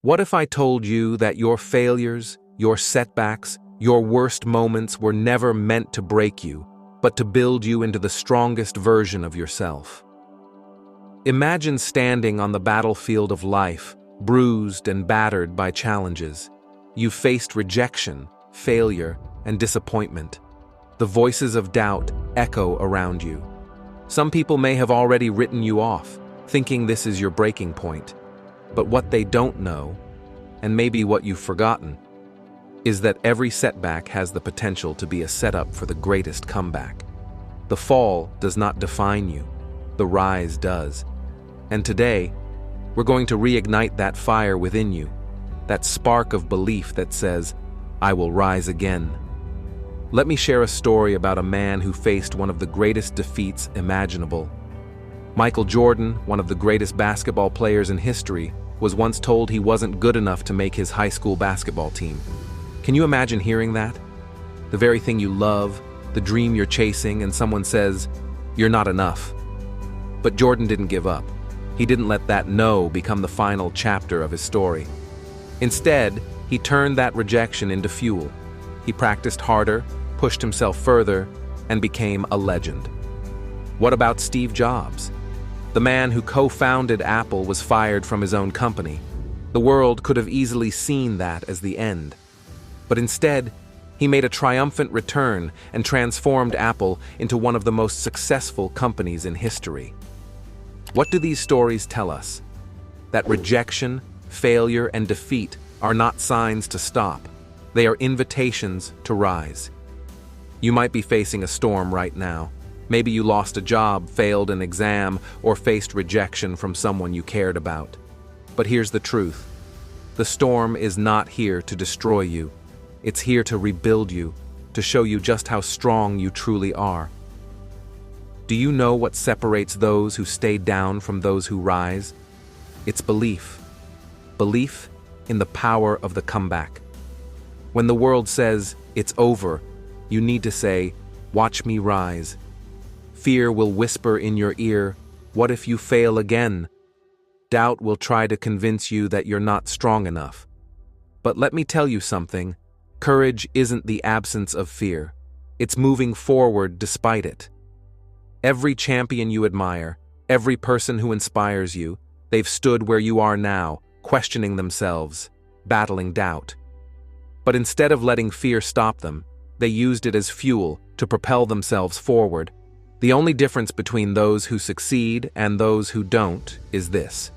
What if I told you that your failures, your setbacks, your worst moments were never meant to break you, but to build you into the strongest version of yourself? Imagine standing on the battlefield of life, bruised and battered by challenges. You've faced rejection, failure, and disappointment. The voices of doubt echo around you. Some people may have already written you off, thinking this is your breaking point. But what they don't know, and maybe what you've forgotten, is that every setback has the potential to be a setup for the greatest comeback. The fall does not define you, the rise does. And today, we're going to reignite that fire within you, that spark of belief that says, "I will rise again." Let me share a story about a man who faced one of the greatest defeats imaginable. Michael Jordan, one of the greatest basketball players in history, was once told he wasn't good enough to make his high school basketball team. Can you imagine hearing that? The very thing you love, the dream you're chasing, and someone says, "You're not enough." But Jordan didn't give up. He didn't let that no become the final chapter of his story. Instead, he turned that rejection into fuel. He practiced harder, pushed himself further, and became a legend. What about Steve Jobs? The man who co-founded Apple was fired from his own company. The world could have easily seen that as the end. But instead, he made a triumphant return and transformed Apple into one of the most successful companies in history. What do these stories tell us? That rejection, failure, and defeat are not signs to stop. They are invitations to rise. You might be facing a storm right now. Maybe you lost a job, failed an exam, or faced rejection from someone you cared about. But here's the truth. The storm is not here to destroy you. It's here to rebuild you, to show you just how strong you truly are. Do you know what separates those who stay down from those who rise? It's belief. Belief in the power of the comeback. When the world says, "It's over," you need to say, "Watch me rise." Fear will whisper in your ear, "What if you fail again?" Doubt will try to convince you that you're not strong enough. But let me tell you something. Courage isn't the absence of fear. It's moving forward despite it. Every champion you admire, every person who inspires you, they've stood where you are now, questioning themselves, battling doubt. But instead of letting fear stop them, they used it as fuel to propel themselves forward. The only difference between those who succeed and those who don't is this: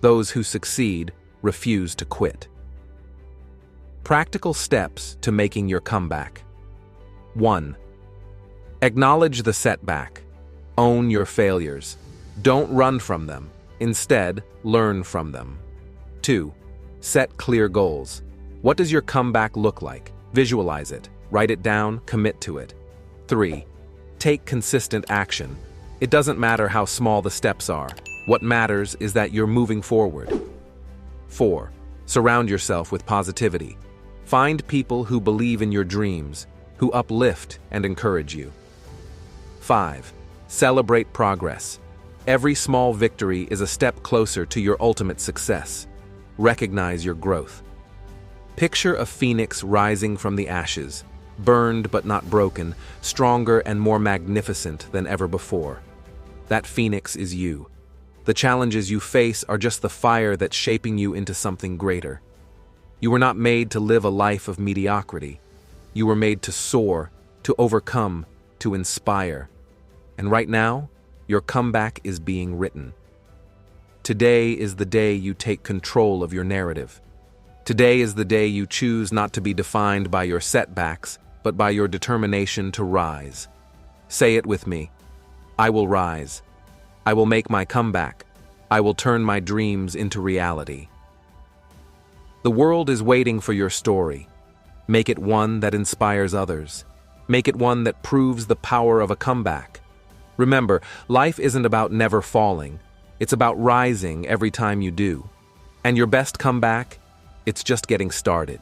those who succeed refuse to quit. Practical steps to making your comeback. 1. Acknowledge the setback. Own your failures. Don't run from them. Instead, learn from them. 2. Set clear goals. What does your comeback look like? Visualize it. Write it down. Commit to it. 3. Take consistent action. It doesn't matter how small the steps are. What matters is that you're moving forward. 4. Surround yourself with positivity. Find people who believe in your dreams, who uplift and encourage you. 5. Celebrate progress. Every small victory is a step closer to your ultimate success. Recognize your growth. Picture a phoenix rising from the ashes, burned but not broken, stronger and more magnificent than ever before. That phoenix is you. The challenges you face are just the fire that's shaping you into something greater. You were not made to live a life of mediocrity. You were made to soar, to overcome, to inspire. And right now, your comeback is being written. Today is the day you take control of your narrative. Today is the day you choose not to be defined by your setbacks, but by your determination to rise. Say it with me. I will rise. I will make my comeback. I will turn my dreams into reality. The world is waiting for your story. Make it one that inspires others. Make it one that proves the power of a comeback. Remember, life isn't about never falling. It's about rising every time you do. And your best comeback? It's just getting started.